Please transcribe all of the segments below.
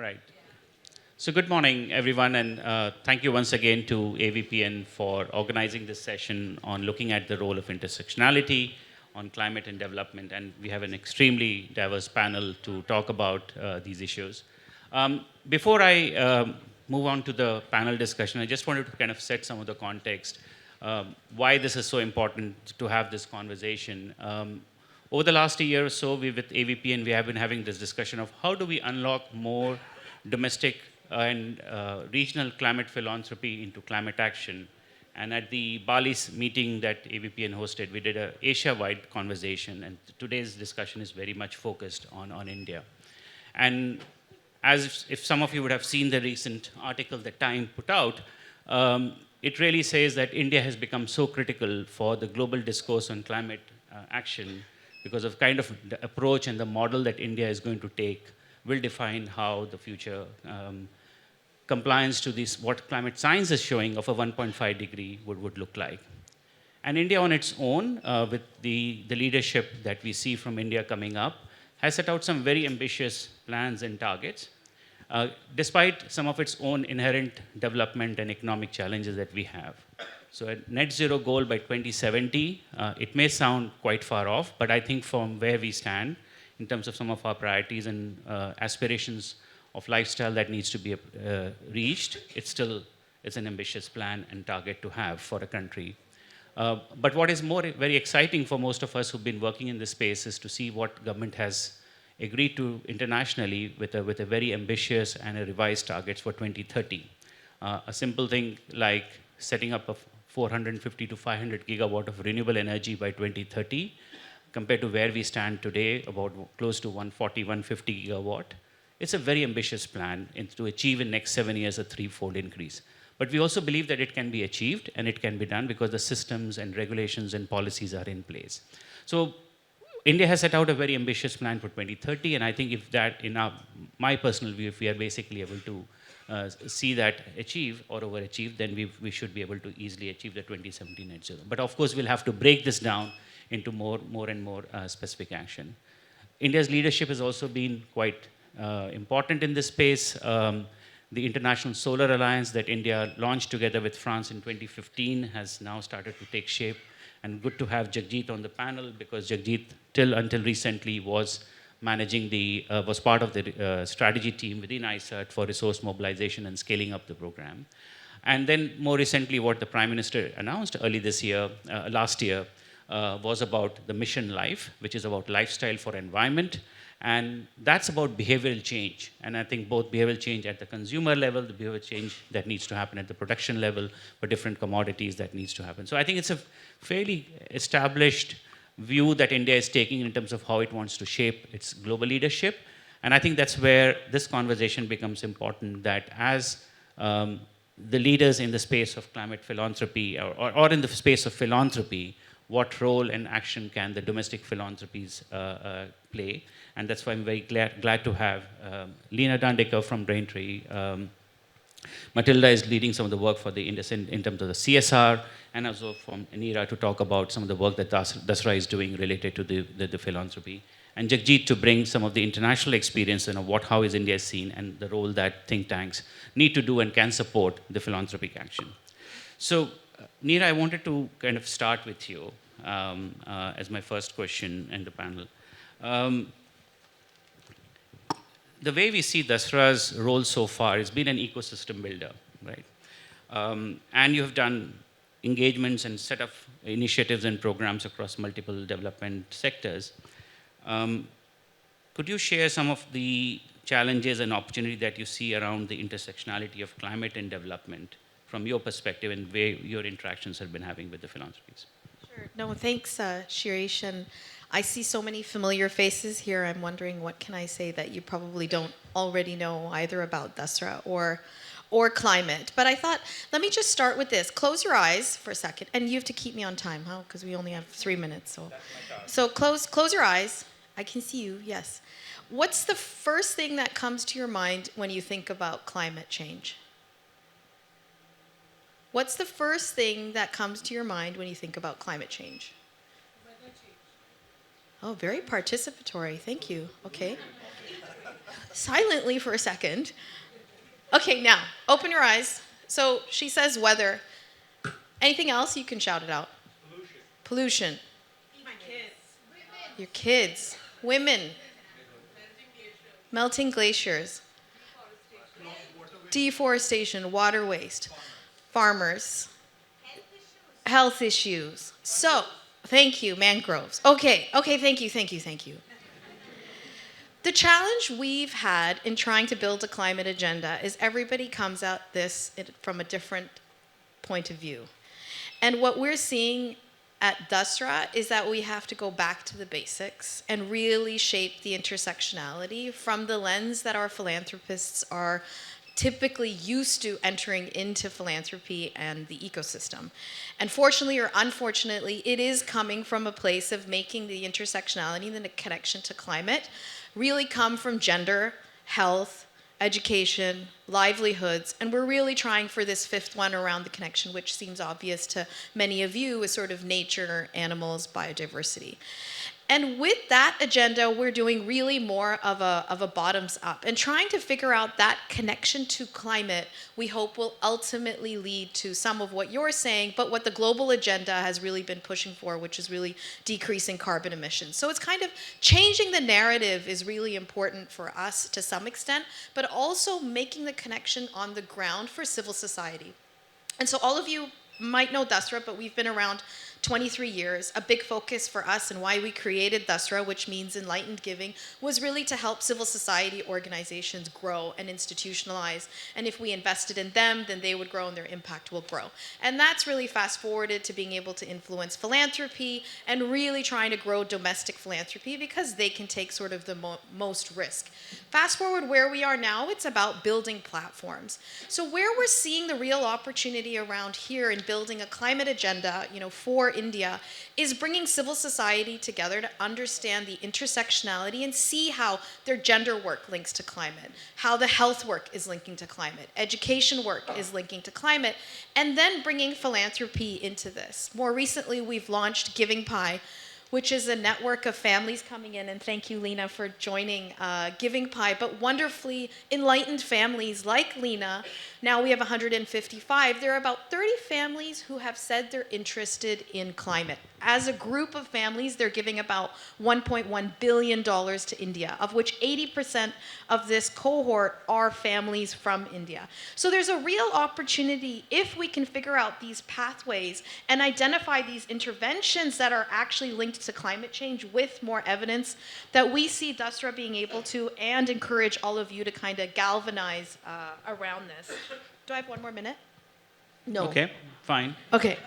Right. So good morning, everyone, and thank you once again to AVPN for organizing this session on looking at the role of intersectionality on climate and development. And we have an extremely diverse panel to talk about these issues. Before I move on to the panel discussion, I just wanted to kind of set some of the context, why this is so important to have this conversation. Over the last year or so, we with AVPN, we have been having this discussion of how do we unlock more domestic and regional climate philanthropy into climate action. And at the Bali meeting that AVPN hosted, we did an Asia-wide conversation, and today's discussion is very much focused on India. And as if some of you would have seen the recent article that Time put out, it really says that India has become so critical for the global discourse on climate action because of kind of the approach and the model that India is going to take will define how the future compliance to this, what climate science is showing of a 1.5 degree would look like. And India on its own, with the leadership that we see from India coming up, has set out some very ambitious plans and targets, despite some of its own inherent development and economic challenges that we have. So a net zero goal by 2070, it may sound quite far off, but I think from where we stand, in terms of some of our priorities and aspirations of lifestyle that needs to be reached, it's an ambitious plan and target to have for a country. But what is very exciting for most of us who've been working in this space is to see what government has agreed to internationally with a very ambitious and a revised targets for 2030. A simple thing like setting up a 450 to 500 gigawatt of renewable energy by 2030, compared to where we stand today, about close to 140, 150 gigawatt. It's a very ambitious plan to achieve in next 7 years a threefold increase. But we also believe that it can be achieved and it can be done because the systems and regulations and policies are in place. So India has set out a very ambitious plan for 2030, and I think if that, my personal view, if we are basically able to see that achieve or overachieve, then we should be able to easily achieve the 2070 net zero. But of course, we'll have to break this down into more and more specific action. India's leadership has also been quite important in this space. The International Solar Alliance that India launched together with France in 2015 has now started to take shape. And good to have Jagjit on the panel because Jagjit, until recently, was was part of the strategy team within ICERT for resource mobilization and scaling up the program. And then more recently, what the Prime Minister announced last year, was about the Mission Life, which is about lifestyle for environment. And that's about behavioral change. And I think both behavioral change at the consumer level, the behavioral change that needs to happen at the production level for different commodities that needs to happen. So I think it's a fairly established view that India is taking in terms of how it wants to shape its global leadership. And I think that's where this conversation becomes important, that as the leaders in the space of climate philanthropy or in the space of philanthropy, what role and action can the domestic philanthropies play? And that's why I'm very glad to have Lena Dandekar from Braintree. Matilda is leading some of the work for the in terms of the CSR, and also from Anira to talk about some of the work that Dasra is doing related to the philanthropy. And Jagjit to bring some of the international experience and how is India seen and the role that think tanks need to do and can support the philanthropic action. So, Neera, I wanted to kind of start with you as my first question in the panel. The way we see Dasra's role so far has been an ecosystem builder, right? And you have done engagements and set up initiatives and programs across multiple development sectors. Could you share some of the challenges and opportunity that you see around the intersectionality of climate and development from your perspective and where your interactions have been having with the philanthropies? Sure. No, thanks, Shirish. And I see so many familiar faces here. I'm wondering what can I say that you probably don't already know either about Dasra or climate. But I thought, let me just start with this. Close your eyes for a second. And you have to keep me on time, huh? Because we only have 3 minutes. So close your eyes. I can see you, yes. What's the first thing that comes to your mind when you think about climate change? What's the first thing that comes to your mind when you think about climate change? Oh, very participatory. Thank you. Okay. silently for a second. Okay, now, open your eyes. So she says weather. Anything else? You can shout it out. Pollution. My kids. Your kids. Women. Melting glaciers. Deforestation, water waste. Farmers. Health issues. So, thank you, mangroves. Okay, thank you. The challenge we've had in trying to build a climate agenda is everybody comes at this from a different point of view. And what we're seeing at Dasra is that we have to go back to the basics and really shape the intersectionality from the lens that our philanthropists are typically used to entering into philanthropy and the ecosystem. And fortunately or unfortunately, it is coming from a place of making the intersectionality and the connection to climate really come from gender, health, education, livelihoods, and we're really trying for this fifth one around the connection, which seems obvious to many of you, is sort of nature, animals, biodiversity. And with that agenda, we're doing really more of a bottoms up and trying to figure out that connection to climate, we hope will ultimately lead to some of what you're saying, but what the global agenda has really been pushing for, which is really decreasing carbon emissions. So it's kind of changing the narrative is really important for us to some extent, but also making the connection on the ground for civil society. And so all of you might know Dasra, but we've been around 23 years. A big focus for us and why we created Dasra, which means enlightened giving, was really to help civil society organizations grow and institutionalize. And if we invested in them, then they would grow and their impact will grow. And that's really fast forwarded to being able to influence philanthropy and really trying to grow domestic philanthropy because they can take sort of the most risk. Fast forward where we are now, it's about building platforms. So where we're seeing the real opportunity around here in building a climate agenda, for India, is bringing civil society together to understand the intersectionality and see how their gender work links to climate, how the health work is linking to climate, education work is linking to climate, and then bringing philanthropy into this. More recently, we've launched Giving Pie, which is a network of families coming in, and thank you, Lena, for joining Giving Pie, but wonderfully enlightened families like Lena. Now we have 155. There are about 30 families who have said they're interested in climate. As a group of families, they're giving about $1.1 billion to India, of which 80% of this cohort are families from India. So there's a real opportunity if we can figure out these pathways and identify these interventions that are actually linked to climate change with more evidence that we see Dasra being able to and encourage all of you to kind of galvanize around this. Do I have one more minute? No. Okay, fine. Okay.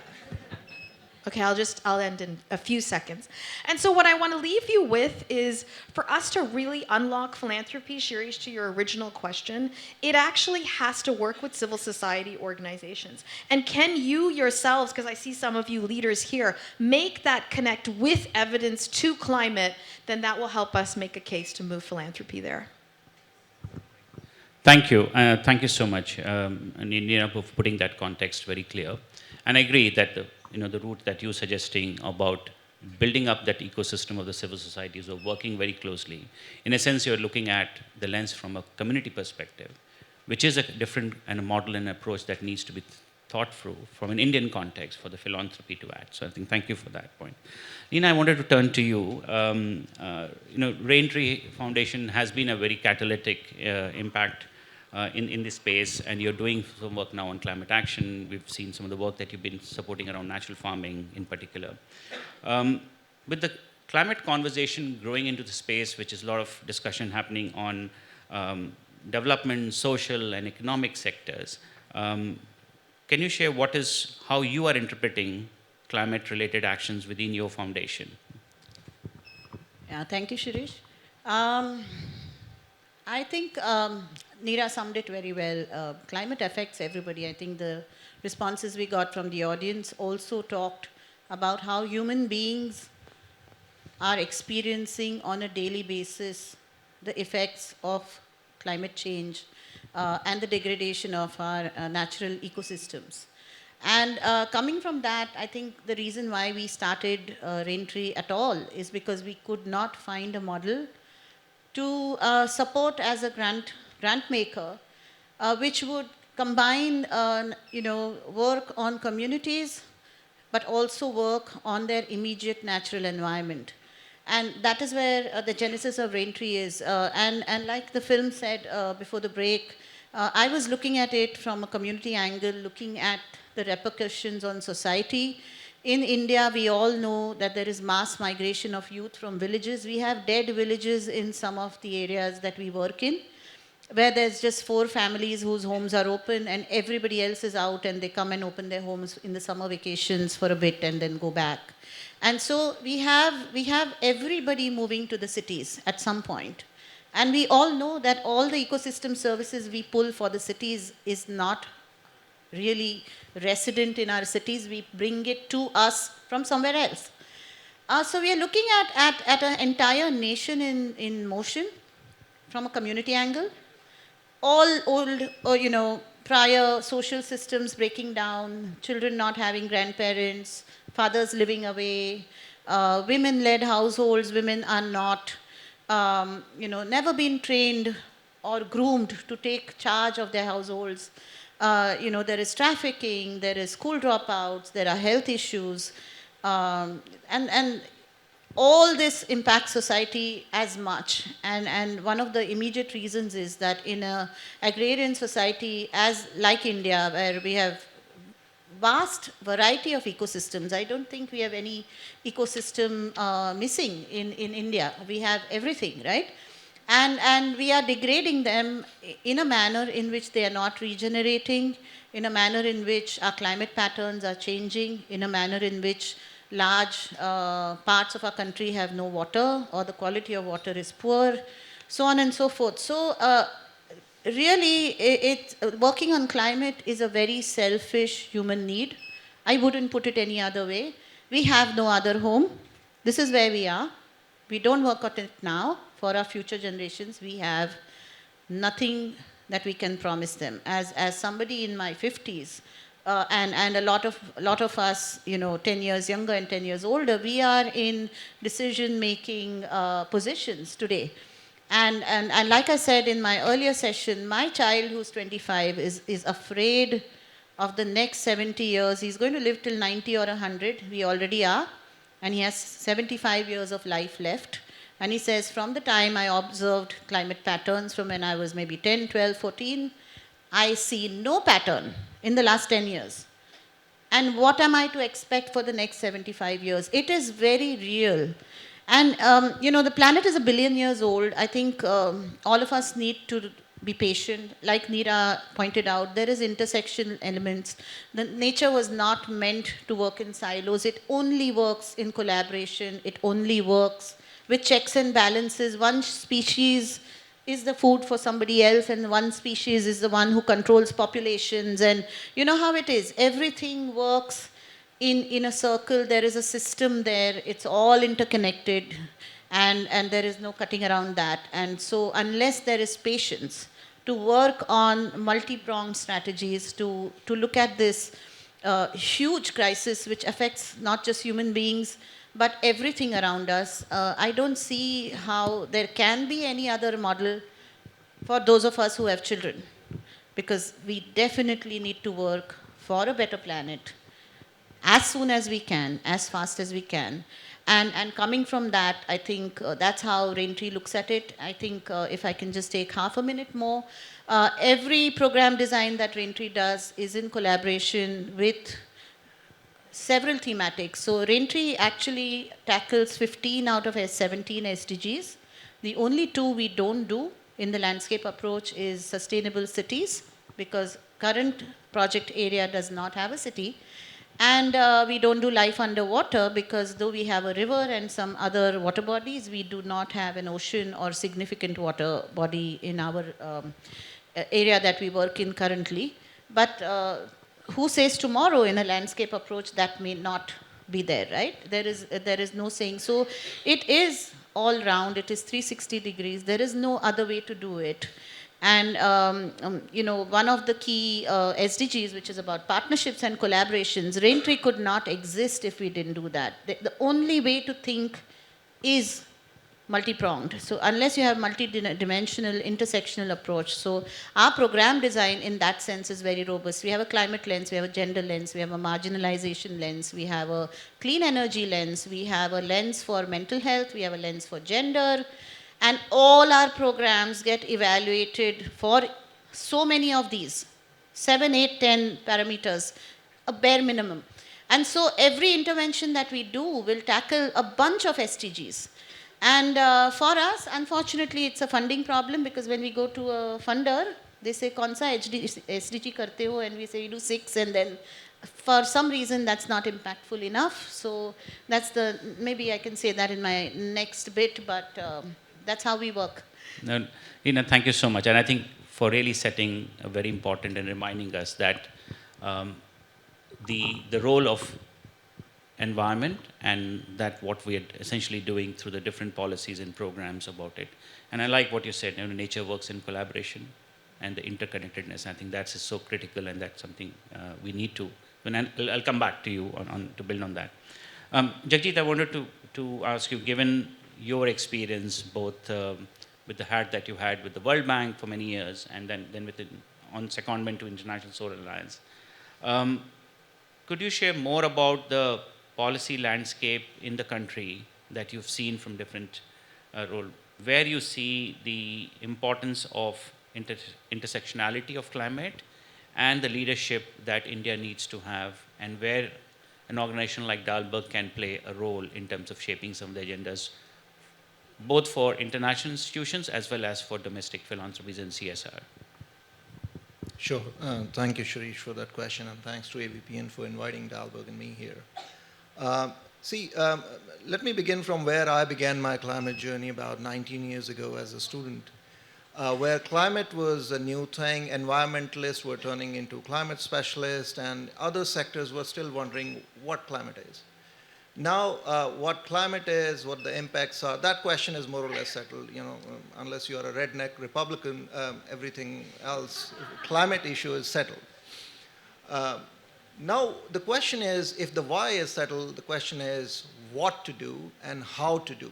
Okay, I'll end in a few seconds. And so what I want to leave you with is for us to really unlock philanthropy, Shirish, to your original question, it actually has to work with civil society organizations. And can you yourselves, because I see some of you leaders here, make that connect with evidence to climate, then that will help us make a case to move philanthropy there. Thank you. Thank you so much, Nina, for putting that context very clear. And I agree that the route that you're suggesting about building up that ecosystem of the civil societies or working very closely, in a sense, you're looking at the lens from a community perspective, which is a different and a model and approach that needs to be thought through from an Indian context for the philanthropy to add. So I think thank you for that point. Nina, I wanted to turn to you. Raintree Foundation has been a very catalytic impact in this space, and you're doing some work now on climate action. We've seen some of the work that you've been supporting around natural farming in particular. With the climate conversation growing into the space, which is a lot of discussion happening on development, social, and economic sectors, can you share how you are interpreting climate-related actions within your foundation? Yeah, thank you, Shirish. I think Neera summed it very well. Climate affects everybody. I think the responses we got from the audience also talked about how human beings are experiencing on a daily basis the effects of climate change and the degradation of our natural ecosystems. And coming from that, I think the reason why we started Raintree at all is because we could not find a model to support as a grant maker, which would combine, work on communities, but also work on their immediate natural environment. And that is where the genesis of Raintree is. And like the film said before the break, I was looking at it from a community angle, looking at the repercussions on society. In India, we all know that there is mass migration of youth from villages. We have dead villages in some of the areas that we work in, where there's just 4 families whose homes are open and everybody else is out, and they come and open their homes in the summer vacations for a bit and then go back. And so we have everybody moving to the cities at some point. And we all know that all the ecosystem services we pull for the cities is not really resident in our cities. We bring it to us from somewhere else. So we are looking at an entire nation in motion from a community angle. All old, prior social systems breaking down, children not having grandparents, fathers living away, women-led households, women are not, never been trained or groomed to take charge of their households. There is trafficking, there is school dropouts, there are health issues, and all this impacts society as much. And one of the immediate reasons is that in an agrarian society like India, where we have vast variety of ecosystems, I don't think we have any ecosystem missing in India. We have everything, right? And we are degrading them in a manner in which they are not regenerating, in a manner in which our climate patterns are changing, in a manner in which large parts of our country have no water, or the quality of water is poor, so on and so forth. So really, working on climate is a very selfish human need. I wouldn't put it any other way. We have no other home. This is where we are. We don't work on it now. For our future generations, we have nothing that we can promise them. As somebody in my 50s, and a lot of us, 10 years younger and 10 years older, we are in decision-making positions today. And like I said in my earlier session, my child who's 25 is afraid of the next 70 years. He's going to live till 90 or 100. We already are. And he has 75 years of life left. And he says, from the time I observed climate patterns from when I was maybe 10, 12, 14, I see no pattern in the last 10 years. And what am I to expect for the next 75 years? It is very real. And, the planet is 1 billion years old. I think all of us need to be patient. Like Neera pointed out, there is intersection elements. The nature was not meant to work in silos. It only works in collaboration. It only works with checks and balances. One species is the food for somebody else, and one species is the one who controls populations. And you know how it is. Everything works in a circle. There is a system there. It's all interconnected, and there is no cutting around that. And so unless there is patience to work on multi-pronged strategies to look at this huge crisis which affects not just human beings, but everything around us, I don't see how there can be any other model for those of us who have children. Because we definitely need to work for a better planet as soon as we can, as fast as we can. And coming from that, I think that's how Raintree looks at it. I think if I can just take half a minute more, every program design that Raintree does is in collaboration with several thematics. So Raintree actually tackles 15 out of 17 SDGs. The only 2 we don't do in the landscape approach is sustainable cities, because current project area does not have a city. And we don't do life underwater, because though we have a river and some other water bodies, we do not have an ocean or significant water body in our area that we work in currently. But who says tomorrow in a landscape approach that may not be there, right? There is no saying. So it is all round. It is 360 degrees. There is no other way to do it. And one of the key SDGs, which is about partnerships and collaborations, Raintree could not exist if we didn't do that. The only way to think is multi-pronged. So unless you have multi-dimensional, intersectional approach, so our program design in that sense is very robust. We have a climate lens, we have a gender lens, we have a marginalization lens, we have a clean energy lens, we have a lens for mental health, we have a lens for gender, and all our programs get evaluated for so many of these, 7, 8, 10 parameters, a bare minimum. And so every intervention that we do will tackle a bunch of SDGs. And for us, unfortunately, it's a funding problem, because when we go to a funder, they say, "Kaun sa SDG karte ho?" And we say, "We do 6," and then for some reason that's not impactful enough. So that's the, maybe I can say that in my next bit, but that's how we work. No, thank you so much. And I think for really setting a very important and reminding us that um, the role of environment, and that what we are essentially doing through the different policies and programs about it. And I like what you said, nature works in collaboration, and the interconnectedness. I think that's so critical, and that's something we need to, and I'll come back to you on to build on that. Jagjit, I wanted to ask you, given your experience both with the hat that you had with the World Bank for many years, and then with on secondment to International Solar Alliance, could you share more about the policy landscape in the country that you've seen from different role, where you see the importance of intersectionality of climate and the leadership that India needs to have, and where an organization like Dalberg can play a role in terms of shaping some of the agendas, both for international institutions as well as for domestic philanthropies and CSR? Sure. Thank you, Shirish, for that question, and thanks to AVPN for inviting Dalberg and me here. Let me begin from where I began my climate journey about 19 years ago as a student, where climate was a new thing. Environmentalists were turning into climate specialists, and other sectors were still wondering what climate is. Now, what climate is, what the impacts are, that question is more or less settled. Unless you are a redneck Republican, everything else, climate issue is settled. Now, the question is, if the why is settled, the question is what to do and how to do.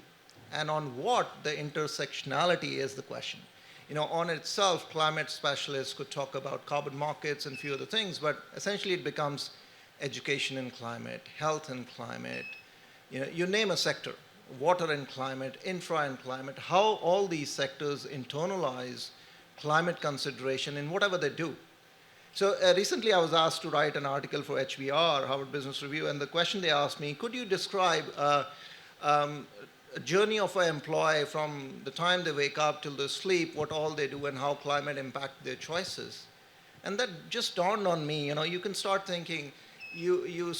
And on what, the intersectionality is the question. On itself, climate specialists could talk about carbon markets and a few other things, but essentially it becomes education and climate, health and climate, you name a sector, water and climate, infra and climate, how all these sectors internalize climate consideration in whatever they do. So recently I was asked to write an article for HBR, Harvard Business Review, and the question they asked me, could you describe a journey of an employee from the time they wake up till they sleep, what all they do and how climate impact their choices? And that just dawned on me. You can start thinking, you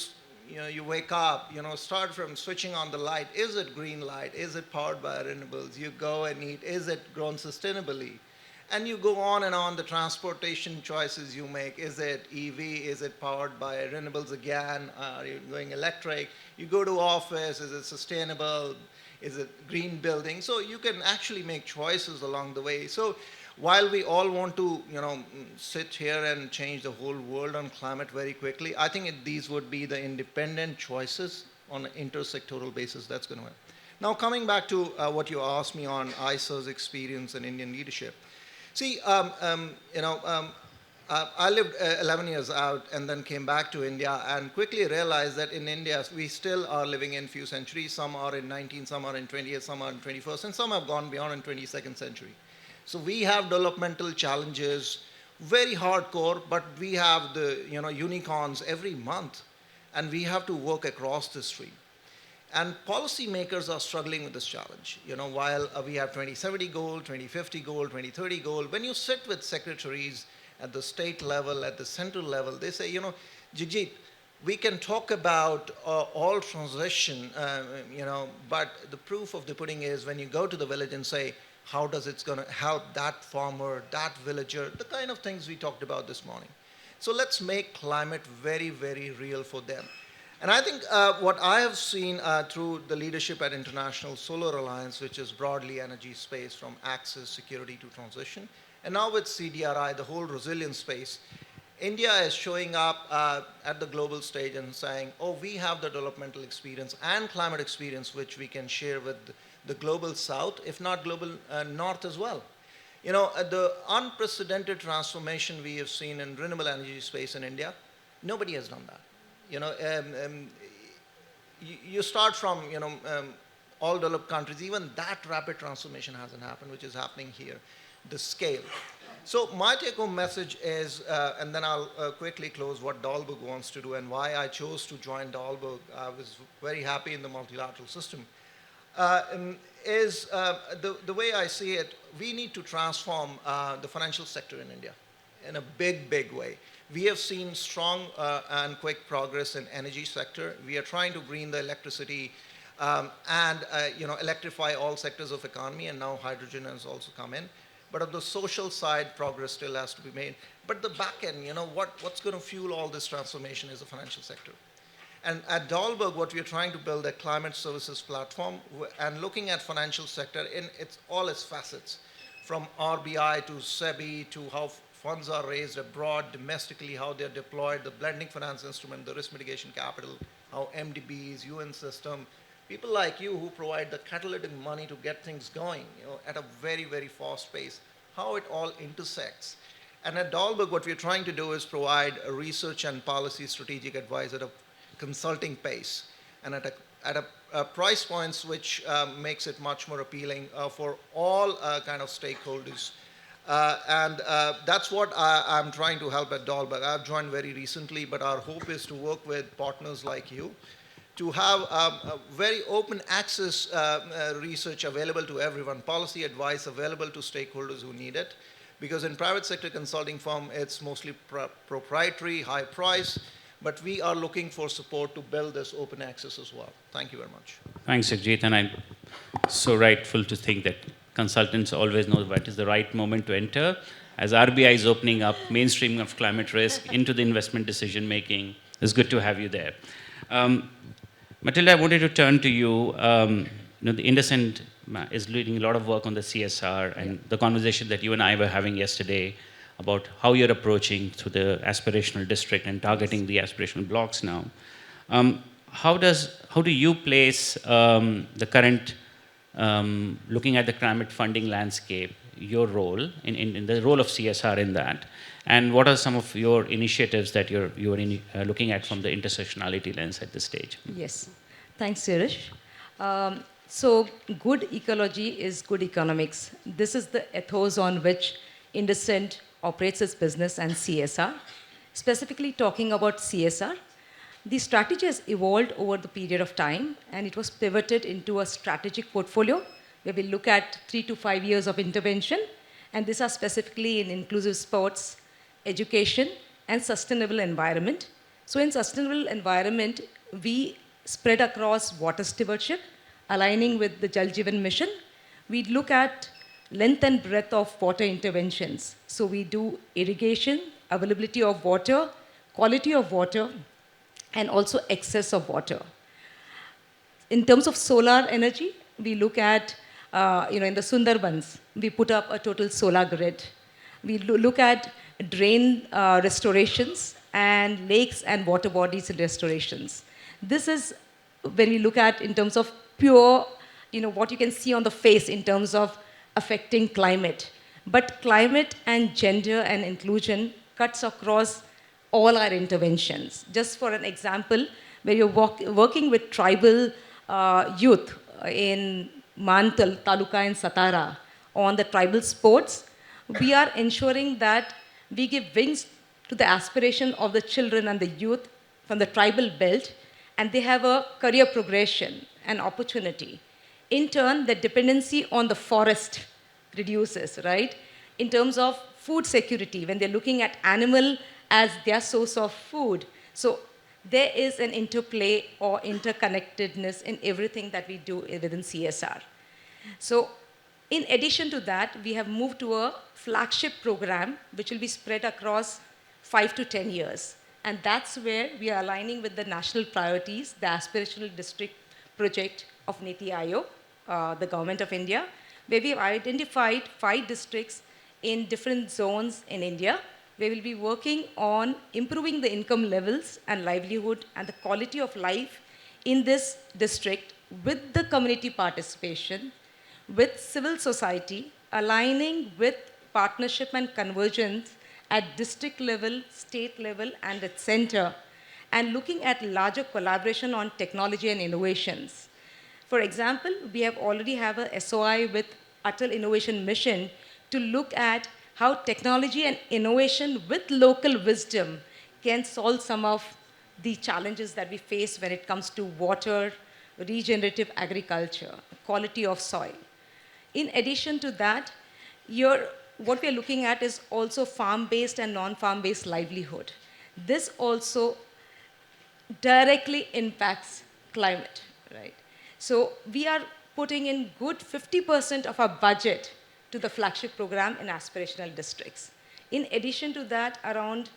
wake up, start from switching on the light. Is it green light? Is it powered by renewables? You go and eat. Is it grown sustainably? And you go on and on, the transportation choices you make. Is it EV? Is it powered by renewables again? Are you going electric? You go to office. Is it sustainable? Is it green building? So you can actually make choices along the way. So while we all want to, sit here and change the whole world on climate very quickly, I think these would be the independent choices on an intersectoral basis that's going to happen. Now, coming back to what you asked me on ISA's experience and Indian leadership. See, I lived 11 years out and then came back to India and quickly realized that in India, we still are living in few centuries. Some are in 19th, some are in 20th, some are in 21st, and some have gone beyond in 22nd century. So we have developmental challenges, very hardcore, but we have the unicorns every month, and we have to work across the street. And policymakers are struggling with this challenge. While we have 2070 goal, 2050 goal, 2030 goal, when you sit with secretaries at the state level, at the central level, they say, Jagjit, we can talk about all transition, but the proof of the pudding is when you go to the village and say, how does it going to help that farmer, that villager, the kind of things we talked about this morning. So let's make climate very, very real for them. And I think what I have seen through the leadership at International Solar Alliance, which is broadly energy space from access, security to transition, and now with CDRI, the whole resilience space, India is showing up at the global stage and saying, oh, we have the developmental experience and climate experience which we can share with the global south, if not global north as well. The unprecedented transformation we have seen in renewable energy space in India, nobody has done that. You start from, all developed countries, even that rapid transformation hasn't happened, which is happening here, the scale. So my take-home message is, and then I'll quickly close what Dahlberg wants to do and why I chose to join Dahlberg. I was very happy in the multilateral system. The way I see it, we need to transform the financial sector in India in a big, big way. We have seen strong and quick progress in energy sector. We are trying to green the electricity and electrify all sectors of economy, and now hydrogen has also come in. But on the social side, progress still has to be made. But the back end, what's going to fuel all this transformation is the financial sector. And at Dahlberg, what we are trying to build a climate services platform and looking at financial sector in all its facets, from RBI to SEBI to how funds are raised abroad, domestically, how they're deployed, the blending finance instrument, the risk mitigation capital, how MDBs, UN system, people like you who provide the catalytic money to get things going, at a very, very fast pace, how it all intersects. And at Dahlberg, what we're trying to do is provide a research and policy strategic advice at a consulting pace and at a price points which makes it much more appealing for all kind of stakeholders. That's what I'm trying to help at Dahlberg. I've joined very recently, but our hope is to work with partners like you to have a very open access research available to everyone, policy advice available to stakeholders who need it. Because in private sector consulting firm, it's mostly proprietary, high price, but we are looking for support to build this open access as well. Thank you very much. Thanks, Jagjit. And I'm so rightful to think that consultants always know what is the right moment to enter. As RBI is opening up mainstreaming of climate risk into the investment decision making, it's good to have you there. Matilda, I wanted to turn to you. The Indocent is leading a lot of work on the CSR, and the conversation that you and I were having yesterday about how you're approaching through the aspirational district and targeting the aspirational blocks now. How do you place the current, looking at the climate funding landscape, your role, in the role of CSR in that? And what are some of your initiatives that you're looking at from the intersectionality lens at this stage? Yes, thanks, Sirish. So good ecology is good economics. This is the ethos on which Indocent operates its business and CSR. Specifically talking about CSR, the strategy has evolved over the period of time, and it was pivoted into a strategic portfolio where we look at 3 to 5 years of intervention, and these are specifically in inclusive sports, education, and sustainable environment. So in sustainable environment, we spread across water stewardship, aligning with the Jal Jeevan mission. We look at length and breadth of water interventions. So we do irrigation, availability of water, quality of water, and also excess of water. In terms of solar energy, we look at, in the Sundarbans, we put up a total solar grid. We look at drain restorations and lakes and water bodies restorations. This is when we look at in terms of pure, what you can see on the face in terms of affecting climate. But climate and gender and inclusion cuts across all our interventions. Just for an example, where you're working with tribal youth in Mantal, Taluka and Satara on the tribal sports, we are ensuring that we give wings to the aspiration of the children and the youth from the tribal belt, and they have a career progression and opportunity. In turn, the dependency on the forest reduces, right? In terms of food security, when they're looking at animal as their source of food. So there is an interplay or interconnectedness in everything that we do within CSR. So in addition to that, we have moved to a flagship program, which will be spread across 5 to 10 years. And that's where we are aligning with the national priorities, the aspirational district project of Niti Aayog, the government of India, where we have identified 5 districts in different zones in India. We will be working on improving the income levels and livelihood and the quality of life in this district with the community participation, with civil society, aligning with partnership and convergence at district level, state level, and at center, and looking at larger collaboration on technology and innovations. For example, we have already have a SOI with Atal Innovation Mission to look at how technology and innovation with local wisdom can solve some of the challenges that we face when it comes to water, regenerative agriculture, quality of soil. In addition to that, what we are looking at is also farm-based and non-farm-based livelihood. This also directly impacts climate, right? So we are putting in good 50% of our budget to the flagship program in aspirational districts. In addition to that, around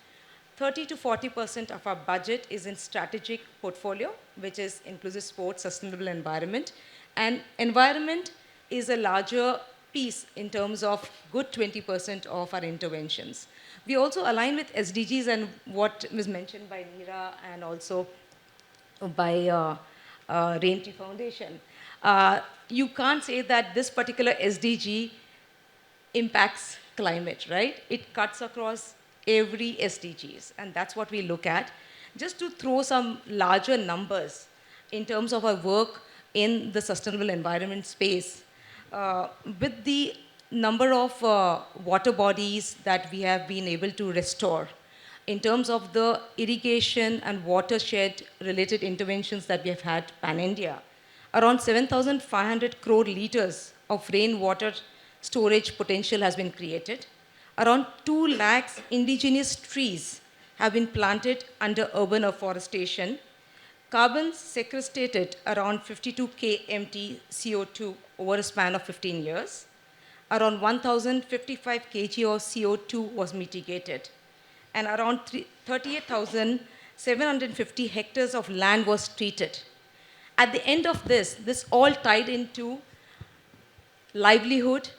30 to 40% of our budget is in strategic portfolio, which is inclusive sports, sustainable environment. And environment is a larger piece in terms of good 20% of our interventions. We also align with SDGs and what was mentioned by Neera and also by Raintree Foundation. You can't say that this particular SDG impacts climate, right? It cuts across every SDGs, and that's what we look at. Just to throw some larger numbers in terms of our work in the sustainable environment space, with the number of water bodies that we have been able to restore, in terms of the irrigation and watershed related interventions that we have had pan-India, around 7,500 crore liters of rainwater storage potential has been created. Around 2 lakhs indigenous trees have been planted under urban afforestation. Carbon sequestrated around 52 kmt CO2 over a span of 15 years. Around 1,055 kg of CO2 was mitigated. And around 38,750 hectares of land was treated. At the end of this all tied into livelihood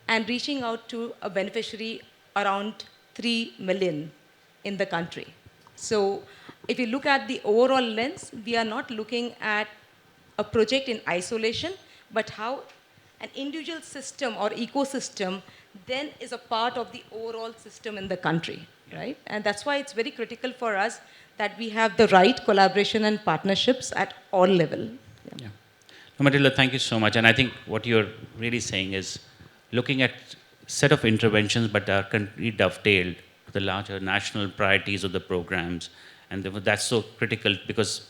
and reaching out to a beneficiary around 3 million in the country. So if you look at the overall lens, we are not looking at a project in isolation, but how an individual system or ecosystem then is a part of the overall system in the country, right? And that's why it's very critical for us that we have the right collaboration and partnerships at all level. Yeah. No, Matilda, thank you so much. And I think what you're really saying is looking at set of interventions, but are completely dovetailed to the larger national priorities of the programs. And that's so critical because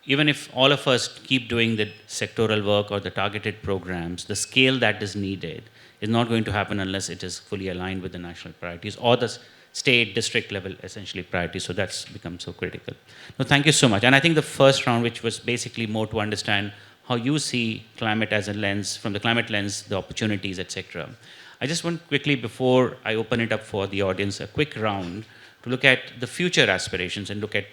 even if all of us keep doing the sectoral work or the targeted programs, the scale that is needed is not going to happen unless it is fully aligned with the national priorities or the state, district level, essentially priorities. So that's become so critical. No, thank you so much. And I think the first round, which was basically more to understand how you see climate as a lens, from the climate lens, the opportunities, etc. I just want quickly, before I open it up for the audience, a quick round to look at the future aspirations and look at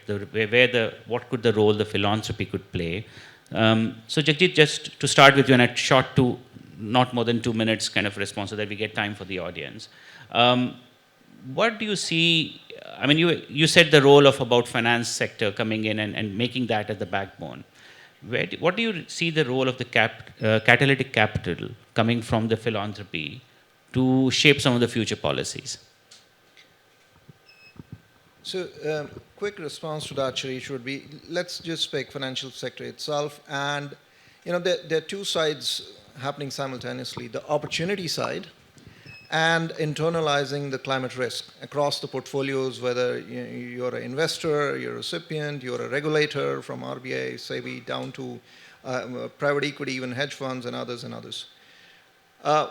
what could the role the philanthropy could play. So Jagjit, just to start with you, and a short not more than 2 minutes kind of response so that we get time for the audience. What do you see? I mean, you said the role of about finance sector coming in and making that as the backbone. What do you see the role of the catalytic capital coming from the philanthropy to shape some of the future policies? So, quick response to that, Shirish, would be, let's just pick financial sector itself. And, there are two sides happening simultaneously. The opportunity side and internalizing the climate risk across the portfolios, whether you're an investor, you're a recipient, you're a regulator from RBI, SEBI, down to private equity, even hedge funds and others and others.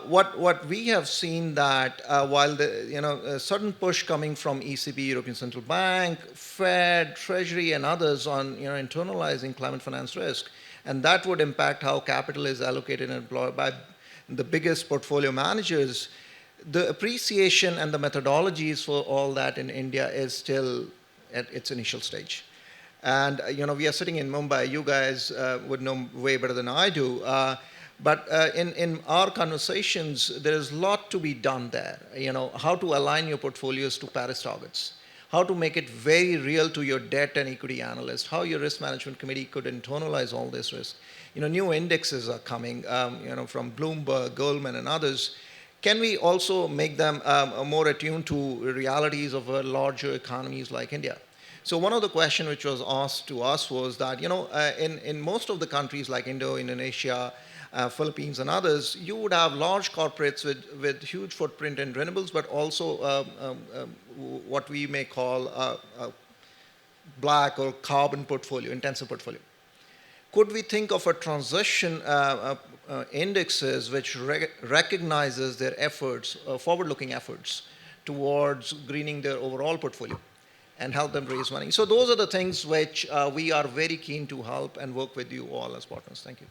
What we have seen that while a certain push coming from ECB, European Central Bank, Fed, Treasury, and others on internalizing climate finance risk, and that would impact how capital is allocated and employed by the biggest portfolio managers. The appreciation and the methodologies for all that in India is still at its initial stage. And we are sitting in Mumbai. You guys would know way better than I do. But in our conversations, there is a lot to be done there. How to align your portfolios to Paris targets, how to make it very real to your debt and equity analyst, how your risk management committee could internalize all this risk. New indexes are coming, from Bloomberg, Goldman, and others. Can we also make them more attuned to realities of larger economies like India? So one of the questions which was asked to us was that, in most of the countries like Indonesia, Philippines, and others, you would have large corporates with huge footprint in renewables, but also what we may call a black or carbon portfolio, intensive portfolio. Could we think of a transition indexes which recognizes their efforts, forward-looking efforts towards greening their overall portfolio and help them raise money? So those are the things which we are very keen to help and work with you all as partners. Thank you.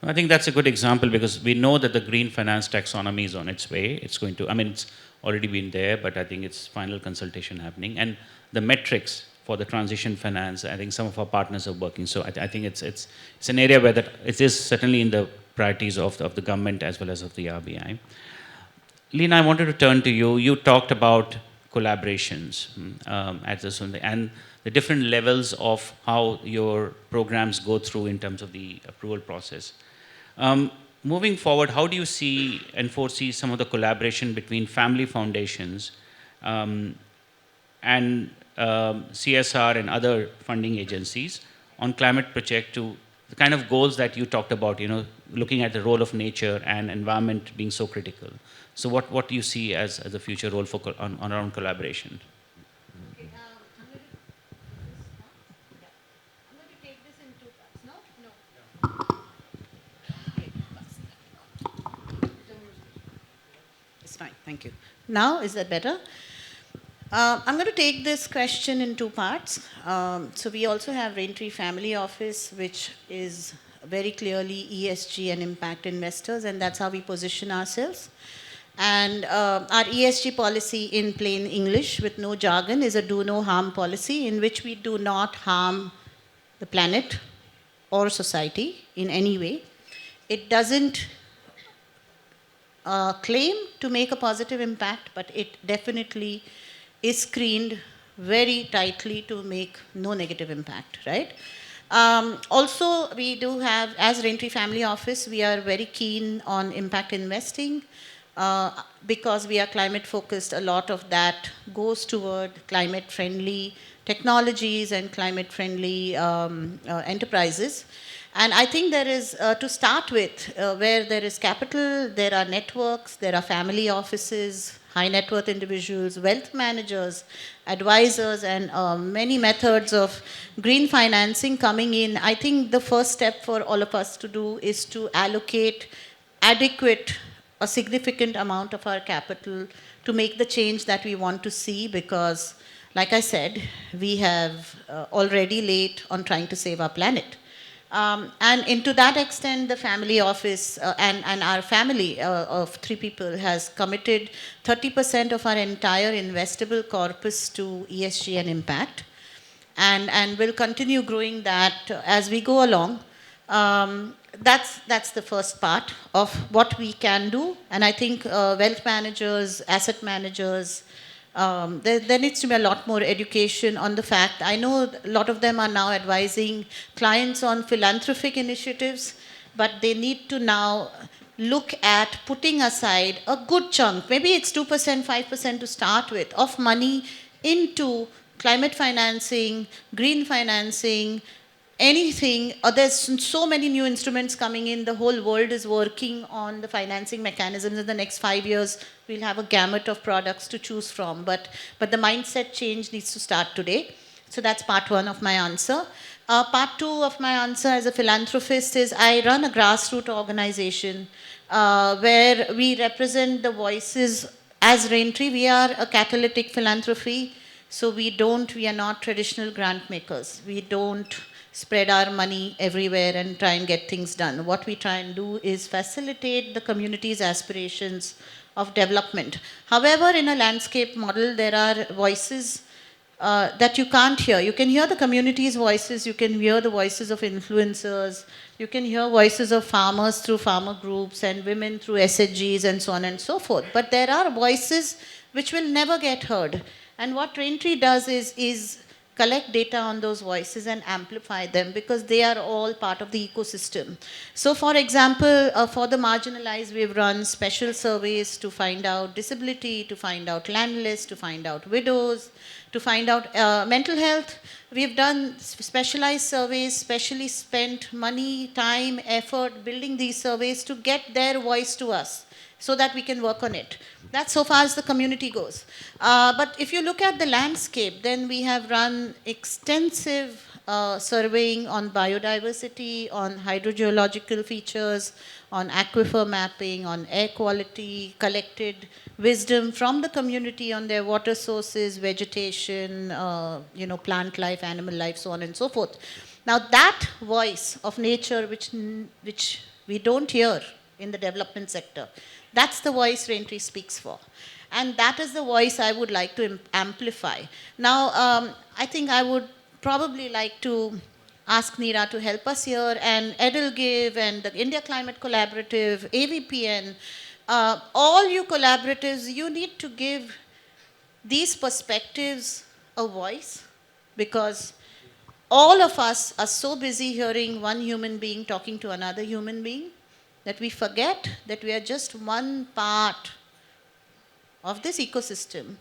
I think that's a good example because we know that the green finance taxonomy is on its way. It's going to, it's already been there, but I think it's final consultation happening. And the metrics for the transition finance, I think some of our partners are working. So I think it's an area where it is certainly in the priorities of the government as well as of the RBI. Leena, I wanted to turn to you. You talked about collaborations at this one, and the different levels of how your programs go through in terms of the approval process. Moving forward, how do you see and foresee some of the collaboration between family foundations and CSR and other funding agencies on climate project to the kind of goals that you talked about, looking at the role of nature and environment being so critical. So what do you see as a future role for around collaboration? Okay, I'm going to take this in two parts. No? It's fine, thank you. Now, is that better? I'm going to take this question in two parts. So we also have Raintree Family Office, which is very clearly ESG and impact investors, and that's how we position ourselves. And our ESG policy in plain English with no jargon is a do no harm policy in which we do not harm the planet or society in any way. It doesn't claim to make a positive impact, but it definitely is screened very tightly to make no negative impact, right? Also, we do have, as Raintree Family Office, we are very keen on impact investing. Because we are climate focused, a lot of that goes toward climate friendly technologies and climate friendly enterprises. And I think there is, to start with, where there is capital, there are networks, there are family offices, high net worth individuals, wealth managers, advisors, and many methods of green financing coming in. I think the first step for all of us to do is to allocate a significant amount of our capital to make the change that we want to see, because, like I said, we have already late on trying to save our planet. And to that extent, the family office and our family of 3 people has committed 30% of our entire investable corpus to ESG and impact, and will continue growing that as we go along. That's the first part of what we can do. And I think wealth managers, asset managers, there needs to be a lot more education on the fact. I know a lot of them are now advising clients on philanthropic initiatives, but they need to now look at putting aside a good chunk, maybe it's 2%, 5% to start with, of money into climate financing, green financing, anything. There's so many new instruments coming in. The whole world is working on the financing mechanisms. In the next 5 years, we'll have a gamut of products to choose from. But the mindset change needs to start today. So that's part one of my answer. Part two of my answer as a philanthropist is I run a grassroots organization where we represent the voices. As Raintree, we are a catalytic philanthropy. So we are not traditional grant makers. We don't spread our money everywhere and try and get things done. What we try and do is facilitate the community's aspirations of development. However, in a landscape model, there are voices that you can't hear. You can hear the community's voices, you can hear the voices of influencers, you can hear voices of farmers through farmer groups and women through SHGs and so on and so forth. But there are voices which will never get heard. And what Raintree does is collect data on those voices and amplify them, because they are all part of the ecosystem. So for example, for the marginalized, we've run special surveys to find out disability, to find out landless, to find out widows, to find out mental health. We've done specialized surveys, specially spent money, time, effort building these surveys to get their voice to us so that we can work on it. That's so far as the community goes. But if you look at the landscape, then we have run extensive surveying on biodiversity, on hydrogeological features, on aquifer mapping, on air quality, collected wisdom from the community on their water sources, vegetation, plant life, animal life, so on and so forth. Now that voice of nature, which we don't hear in the development sector, that's the voice Raintree speaks for. And that is the voice I would like to amplify. Now, I think I would probably like to ask Neera to help us here, and Edelgive and the India Climate Collaborative, AVPN, all you collaboratives, you need to give these perspectives a voice, because all of us are so busy hearing one human being talking to another human being that we forget that we are just one part of this ecosystem.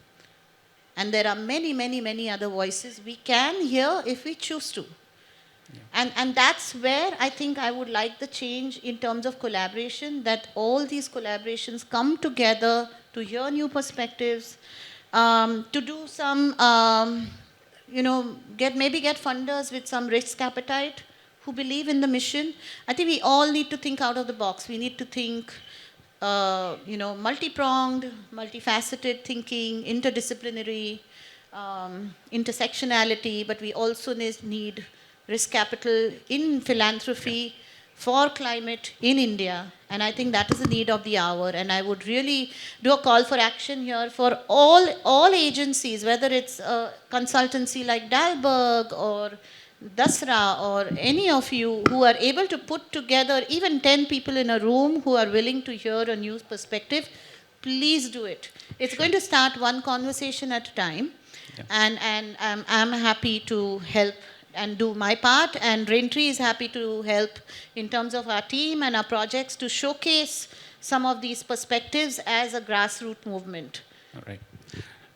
And there are many, many, many other voices we can hear if we choose to. Yeah. And that's where I think I would like the change in terms of collaboration, that all these collaborations come together to hear new perspectives, to do some, get funders with some risk appetite, who believe in the mission. I think we all need to think out of the box. We need to think, multi-pronged, multifaceted thinking, interdisciplinary, intersectionality, but we also need risk capital in philanthropy for climate in India. And I think that is the need of the hour. And I would really do a call for action here for all agencies, whether it's a consultancy like Dalberg or Dasra or any of you who are able to put together even 10 people in a room who are willing to hear a new perspective, please do it. It's going to start one conversation at a time. Yeah. And I'm happy to help and do my part, and Raintree is happy to help in terms of our team and our projects to showcase some of these perspectives as a grassroots movement. All right.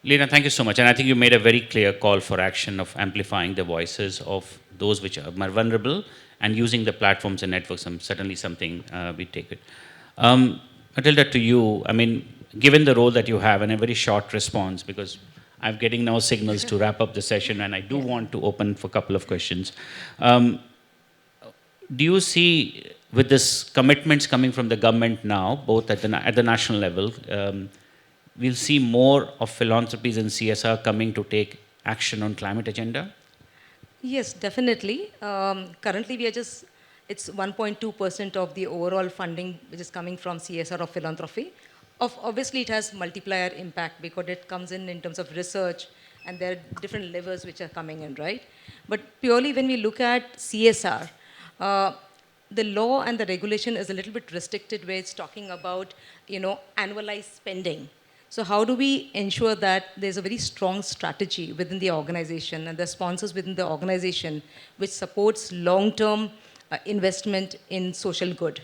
Leena, thank you so much. And I think you made a very clear call for action of amplifying the voices of those which are more vulnerable and using the platforms and networks. Certainly something we take it. Matilda, to you, I mean, given the role that you have and a very short response, because I'm getting now signals to wrap up the session, and I do want to open for a couple of questions. Do you see, with this commitments coming from the government now, both at the national level, we'll see more of philanthropies and CSR coming to take action on climate agenda? Yes, definitely. Currently, it's 1.2% of the overall funding which is coming from CSR or philanthropy. Obviously, it has multiplier impact because it comes in terms of research, and there are different levers which are coming in, right? But purely when we look at CSR, the law and the regulation is a little bit restricted, where it's talking about, annualized spending. So how do we ensure that there's a very strong strategy within the organization and the sponsors within the organization which supports long-term investment in social good?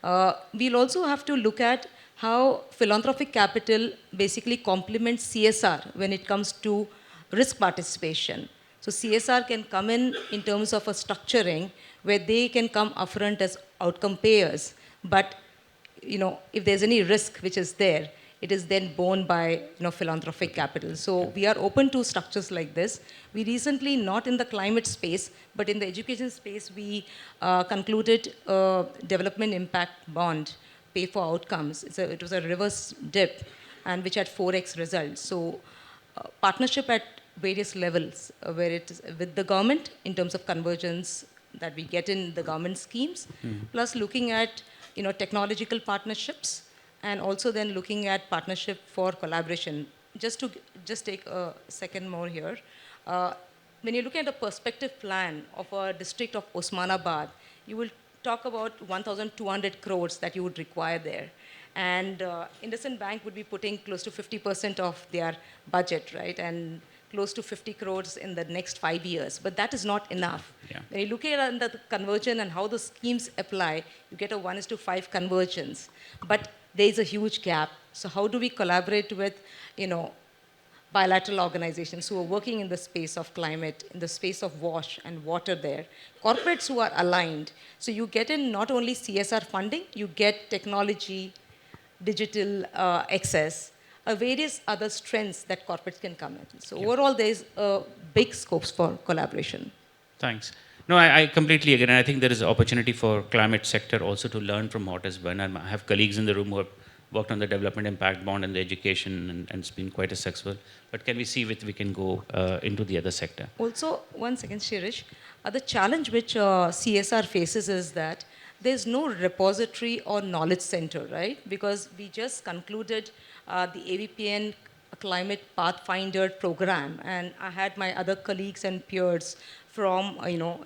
We'll also have to look at how philanthropic capital basically complements CSR when it comes to risk participation. So CSR can come in terms of a structuring where they can come upfront as outcome payers, but if there's any risk which is there, it is then borne by philanthropic capital. So we are open to structures like this. We recently, not in the climate space, but in the education space, we concluded a development impact bond, pay for outcomes. It was a reverse dip, and which had 4x results. So partnership at various levels, where it is with the government in terms of convergence that we get in the government schemes, plus looking at technological partnerships, and also then looking at partnership for collaboration. Just take a second more here. Uh, when you look at the perspective plan of a district of Osmanabad, you will talk about 1,200 crores that you would require there. And IndusInd Bank would be putting close to 50% of their budget, right? And close to 50 crores in the next 5 years. But that is not enough. Yeah. When you look at the conversion and how the schemes apply, you get a 1:5 convergence. But there is a huge gap. So how do we collaborate with, bilateral organizations who are working in the space of climate, in the space of wash and water there, corporates who are aligned. So you get in not only CSR funding, you get technology, digital access, various other strengths that corporates can come in. So overall, there's big scopes for collaboration. Thanks. No, I completely agree. And I think there is opportunity for climate sector also to learn from what has been. And I have colleagues in the room who have worked on the development impact bond and the education, and it's been quite a successful. But can we see if we can go into the other sector? Also, one second, Shirish. The challenge which CSR faces is that there's no repository or knowledge center, right? Because we just concluded the AVPN Climate Pathfinder program, and I had my other colleagues and peers from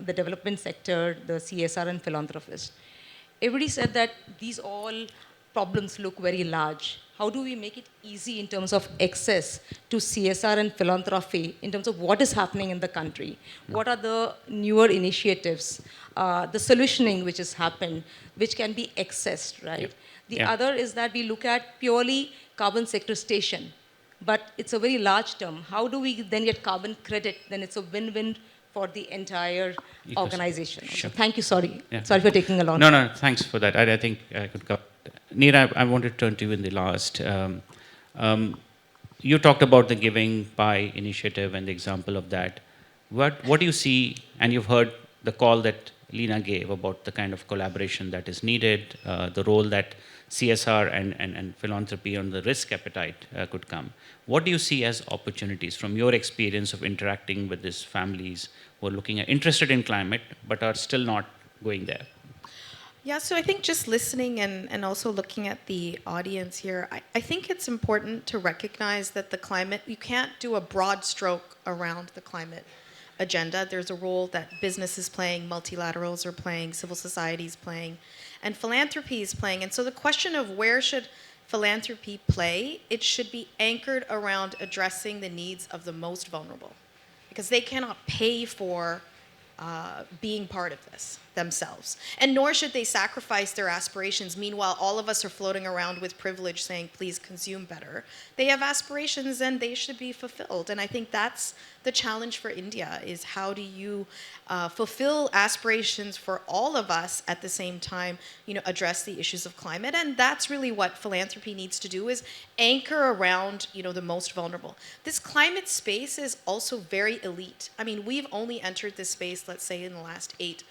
the development sector, the CSR and philanthropists. Everybody said that these all problems look very large. How do we make it easy in terms of access to CSR and philanthropy, in terms of what is happening in the country? What are the newer initiatives, the solutioning which has happened, which can be accessed, right? Yep. The Yeah. other is that we look at purely carbon sequestration, but it's a very large term. How do we then get carbon credit? Then it's a win-win for the entire organization. Sure. Thank you, sorry. Yeah. Sorry for taking a long No, time. no, thanks for that. I think I could cover. Neera, I want to turn to you in the last. You talked about the Giving Pie initiative and the example of that. What do you see, and you've heard the call that Lena gave about the kind of collaboration that is needed, the role that CSR and philanthropy on the risk appetite could come. What do you see as opportunities from your experience of interacting with these families who are interested in climate but are still not going there? Yeah, so I think just listening and also looking at the audience here, I think it's important to recognize that the climate, you can't do a broad stroke around the climate agenda. There's a role that business is playing, multilaterals are playing, civil society is playing, and philanthropy is playing. And so the question of where should philanthropy play, it should be anchored around addressing the needs of the most vulnerable, because they cannot pay for being part of this themselves. And nor should they sacrifice their aspirations. Meanwhile, all of us are floating around with privilege saying, please consume better. They have aspirations and they should be fulfilled. And I think that's the challenge for India, is how do you fulfill aspirations for all of us at the same time, address the issues of climate. And that's really what philanthropy needs to do, is anchor around, the most vulnerable. This climate space is also very elite. I mean, we've only entered this space, let's say, in the last eight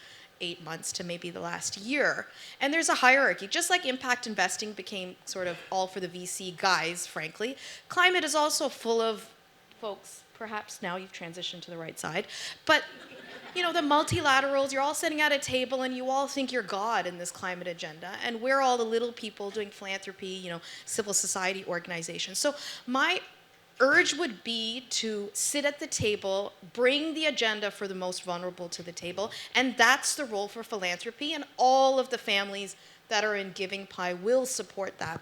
months to maybe the last year. And there's a hierarchy. Just like impact investing became sort of all for the VC guys, frankly, climate is also full of folks, perhaps now you've transitioned to the right side, but the multilaterals, you're all sitting at a table and you all think you're God in this climate agenda. And we're all the little people doing philanthropy, civil society organizations. So my urge would be to sit at the table, bring the agenda for the most vulnerable to the table, and that's the role for philanthropy, and all of the families that are in Giving Pie will support that.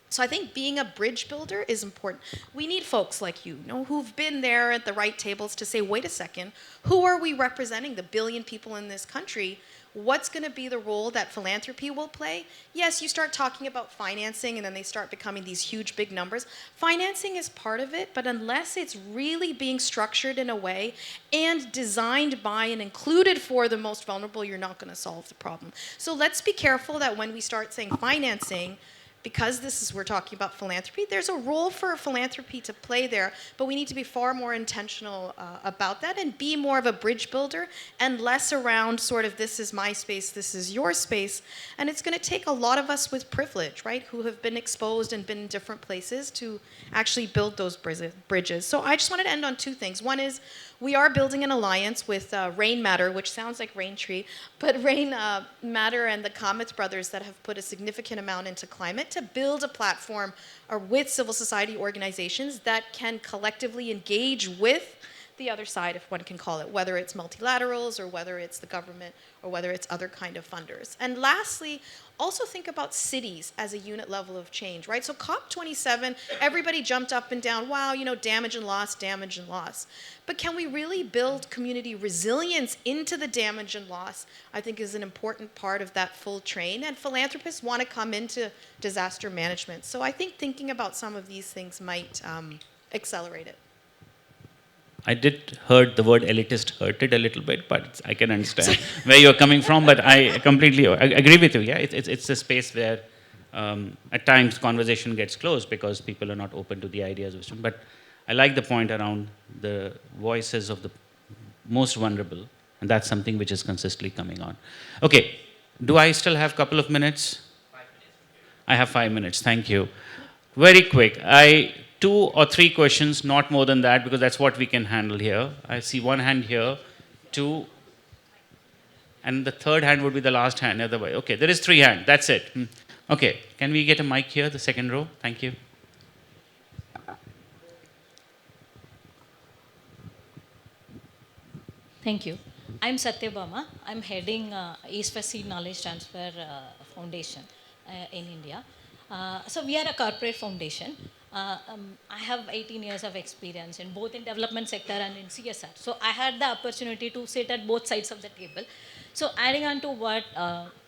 So I think being a bridge builder is important. We need folks like you, who've been there at the right tables to say, wait a second, who are we representing? The billion people in this country. What's going to be the role that philanthropy will play? Yes, you start talking about financing and then they start becoming these huge, big numbers. Financing is part of it, but unless it's really being structured in a way and designed by and included for the most vulnerable, you're not going to solve the problem. So let's be careful that when we start saying financing, because we're talking about philanthropy, there's a role for philanthropy to play there, but we need to be far more intentional about that and be more of a bridge builder and less around sort of this is my space, this is your space. And it's going to take a lot of us with privilege, right, who have been exposed and been in different places to actually build those bridges. So I just wanted to end on two things. One is we are building an alliance with Rain Matter, which sounds like Rain Tree, but Rain Matter and the Kamath brothers that have put a significant amount into climate to build a platform with civil society organizations that can collectively engage with the other side, if one can call it, whether it's multilaterals or whether it's the government or whether it's other kind of funders. And lastly, also think about cities as a unit level of change, right? So COP27, everybody jumped up and down, wow, damage and loss, damage and loss. But can we really build community resilience into the damage and loss, I think is an important part of that full train. And philanthropists want to come into disaster management. So I think thinking about some of these things might accelerate it. I did heard the word elitist hurted a little bit, but I can understand where you're coming from. But I completely agree with you. Yeah, it's a space where at times conversation gets closed because people are not open to the ideas of wisdom. But I like the point around the voices of the most vulnerable, and that's something which is consistently coming on. Okay, do I still have a couple of minutes? 5 minutes. I have 5 minutes. Thank you. Very quick. 2 or 3 questions, not more than that, because that's what we can handle here. I see one hand here, 2, and the third hand would be the last hand, the other way. Okay, there is 3 hands. That's it. Okay, can we get a mic here, the second row? Thank you. Thank you. I'm Satyabama. I'm heading East West Seed Knowledge Transfer Foundation in India. So we are a corporate foundation. I have 18 years of experience in both in development sector and in CSR. So I had the opportunity to sit at both sides of the table. So adding on to what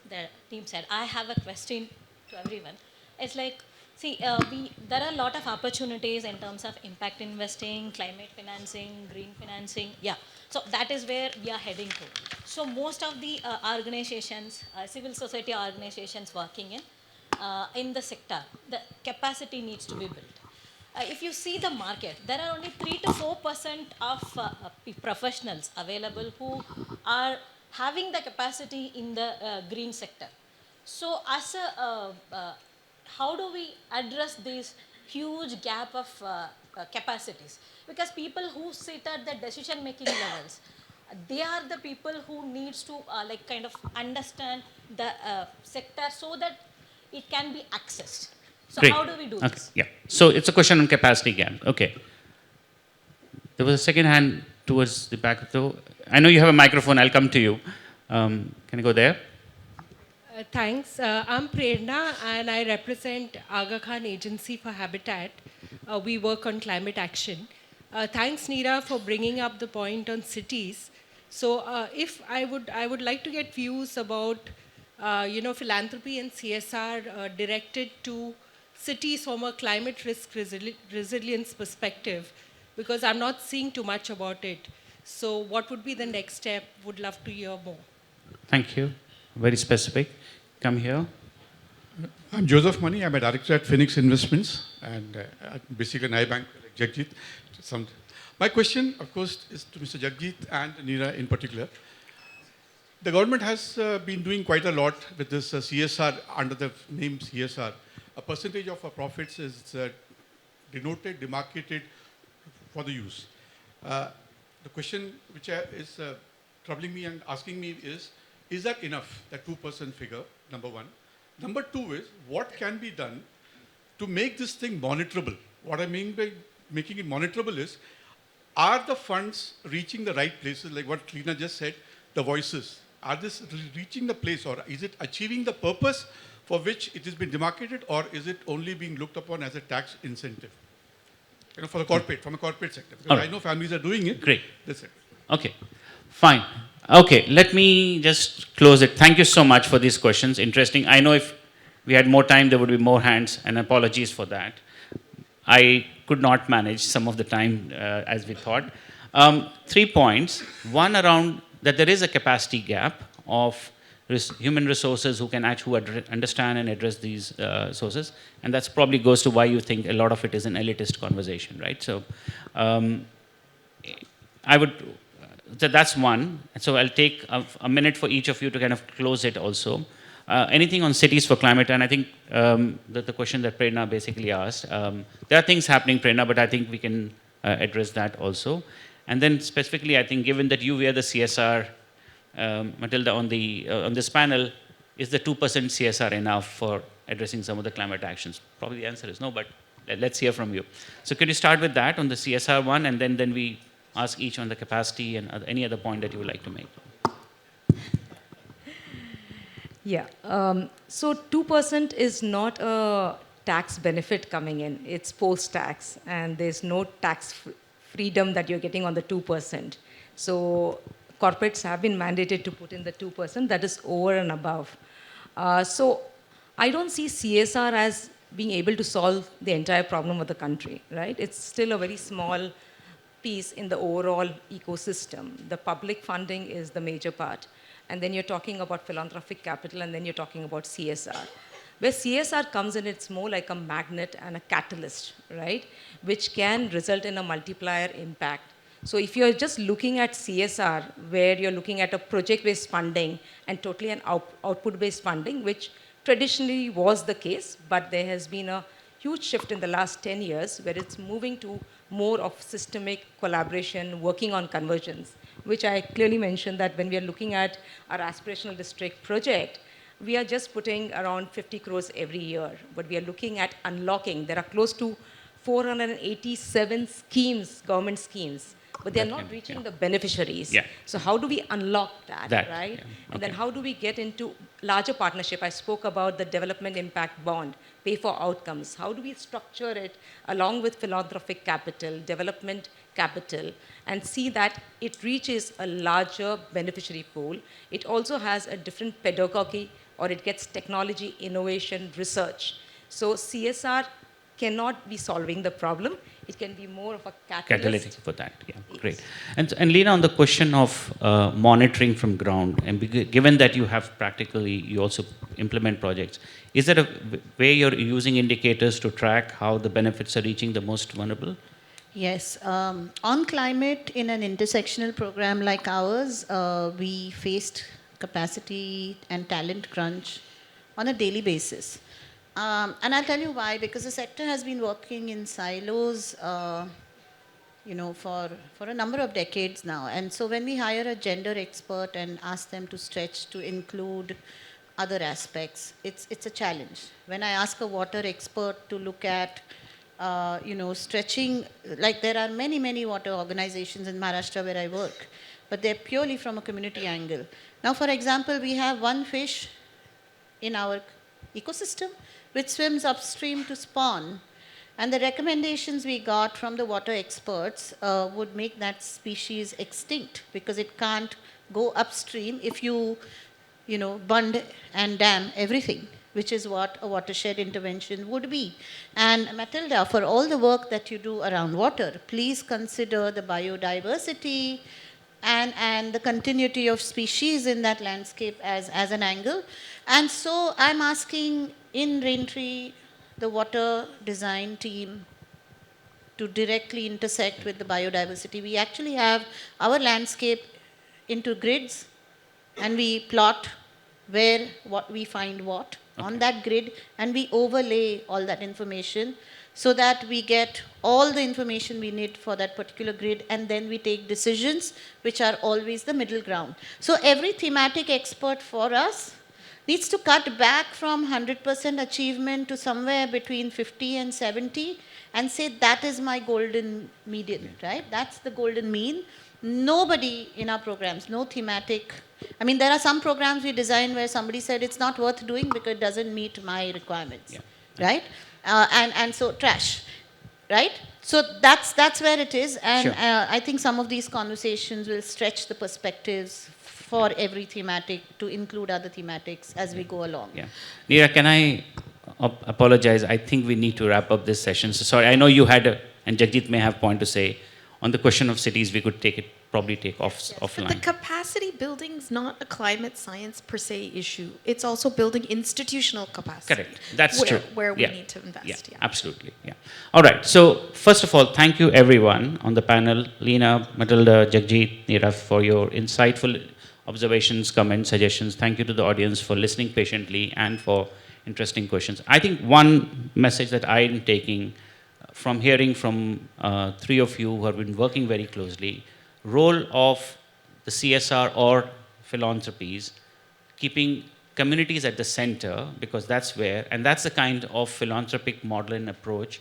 the team said, I have a question to everyone. It's like, see, there are a lot of opportunities in terms of impact investing, climate financing, green financing. Yeah, so that is where we are heading to. So most of the organizations, civil society organizations working in the sector, the capacity needs to be built. If you see the market, there are only 3 to 4% of professionals available who are having the capacity in the green sector. So as how do we address this huge gap of capacities? Because people who sit at the decision making levels, they are the people who needs to like kind of understand the sector so that it can be accessed. So Great. how do we do Okay. this? Yeah. So it's a question on capacity gap. Okay. There was a second hand towards the back. Though I know you have a microphone. I'll come to you. Can you go there? Thanks. I'm Prerna and I represent Aga Khan Agency for Habitat. We work on climate action. Thanks, Neera, for bringing up the point on cities. So, if I would like to get views about, philanthropy and CSR directed to cities from a climate risk resilience perspective, because I'm not seeing too much about it. So, what would be the next step? Would love to hear more. Thank you. Very specific. Come here. I'm Joseph Mani. I'm a director at Phoenix Investments and basically an iBank like Jagjit. My question, of course, is to Mr. Jagjit and Neera in particular. The government has been doing quite a lot with this CSR under the name CSR. A percentage of our profits is denoted, demarcated for the use. The question which is troubling me and asking me is that enough, that 2% figure, number one? Number two is, what can be done to make this thing monitorable? What I mean by making it monitorable is, are the funds reaching the right places, like what Leena just said, the voices? Are this reaching the place, or is it achieving the purpose for which it has been demarcated, or is it only being looked upon as a tax incentive? For the corporate, from a corporate sector. Because right. I know families are doing it. Great. That's it. Okay, fine. Okay, let me just close it. Thank you so much for these questions. Interesting. I know if we had more time, there would be more hands, and apologies for that. I could not manage some of the time as we thought. 3 points. One around that there is a capacity gap of human resources who can actually understand and address these sources, and that probably goes to why you think a lot of it is an elitist conversation, right? So I would, so that's one. So I'll take a minute for each of you to kind of close it also. Anything on cities for climate, and I think the question that Prerna basically asked, there are things happening, Prerna, but I think we can address that also. And then specifically, I think given that you wear the CSR, Matilda, on this panel, is the 2% CSR enough for addressing some of the climate actions? Probably the answer is no, but let's hear from you. So could you start with that on the CSR one, and then we ask each on the capacity and any other point that you would like to make. Yeah. So 2% is not a tax benefit coming in. It's post-tax, and there's no tax freedom that you're getting on the 2%. So corporates have been mandated to put in the 2%. That is over and above. So I don't see CSR as being able to solve the entire problem of the country, right? It's still a very small piece in the overall ecosystem. The public funding is the major part. And then you're talking about philanthropic capital, and then you're talking about CSR. Where CSR comes in, it's more like a magnet and a catalyst, right? Which can result in a multiplier impact. So if you're just looking at CSR, where you're looking at a project-based funding and totally an output-based funding, which traditionally was the case, but there has been a huge shift in the last 10 years where it's moving to more of systemic collaboration, working on convergence, which I clearly mentioned that when we are looking at our aspirational district project, we are just putting around 50 crores every year, but we are looking at unlocking. There are close to 487 schemes, government schemes, but they're not reaching the beneficiaries. Yeah. So how do we unlock that, right? Yeah. And then how do we get into larger partnership? I spoke about the development impact bond, pay for outcomes. How do we structure it along with philanthropic capital, development capital, and see that it reaches a larger beneficiary pool? It also has a different pedagogy, or it gets technology, innovation, research. So CSR cannot be solving the problem. It can be more of a Catalytic for that, yeah, great. And Leena, on the question of monitoring from ground, and given that you have practically, you also implement projects, is there a way you're using indicators to track how the benefits are reaching the most vulnerable? Yes. On climate, in an intersectional program like ours, we faced capacity and talent crunch on a daily basis. And I'll tell you why, because the sector has been working in silos, for a number of decades now. And so when we hire a gender expert and ask them to stretch to include other aspects, it's a challenge. When I ask a water expert to look at, stretching, like there are many, many water organizations in Maharashtra where I work, but they're purely from a community angle. Now, for example, we have one fish in our ecosystem which swims upstream to spawn. And the recommendations we got from the water experts would make that species extinct because it can't go upstream if you bund and dam everything, which is what a watershed intervention would be. And Matilda, for all the work that you do around water, please consider the biodiversity and the continuity of species in that landscape as an angle. And so I'm asking in Raintree, the water design team to directly intersect with the biodiversity. We actually have our landscape into grids, and we plot where what we find what on that grid, and we overlay all that information so that we get all the information we need for that particular grid, and then we take decisions which are always the middle ground. So every thematic expert for us needs to cut back from 100% achievement to somewhere between 50 and 70 and say that is my golden median, right? That's the golden mean. Nobody in our programs, no thematic. I mean, there are some programs we design where somebody said it's not worth doing because it doesn't meet my requirements, right? And so trash, right? So that's where it is. And I think some of these conversations will stretch the perspectives for every thematic to include other thematics as we go along. Yeah. Neera, can I apologize? I think we need to wrap up this session. So sorry, I know you had, and Jagjit may have point to say, on the question of cities, we could probably take offline. But the capacity building is not a climate science per se issue. It's also building institutional capacity. Correct. That's true. Where we need to invest. Yeah, absolutely. Yeah. All right. So first of all, thank you everyone on the panel, Leena, Matilda, Jagjit, Neera, for your insightful observations, comments, suggestions. Thank you to the audience for listening patiently and for interesting questions. I think one message that I am taking from hearing from three of you who have been working very closely, role of the CSR or philanthropies, keeping communities at the center, because that's where, and that's the kind of philanthropic model and approach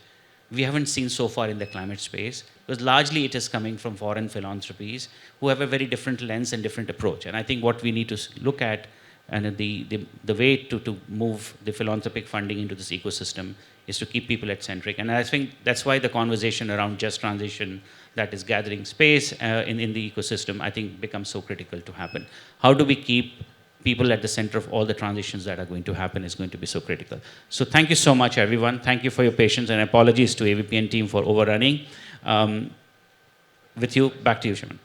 we haven't seen so far in the climate space. because largely it is coming from foreign philanthropies who have a very different lens and different approach. And I think what we need to look at, and the way to move the philanthropic funding into this ecosystem is to keep people at centric. And I think that's why the conversation around just transition that is gathering space in the ecosystem, I think becomes so critical to happen. How do we keep people at the center of all the transitions that are going to happen is going to be so critical. So thank you so much, everyone. Thank you for your patience, and apologies to AVPN team for overrunning. With you, back to you, Shimon.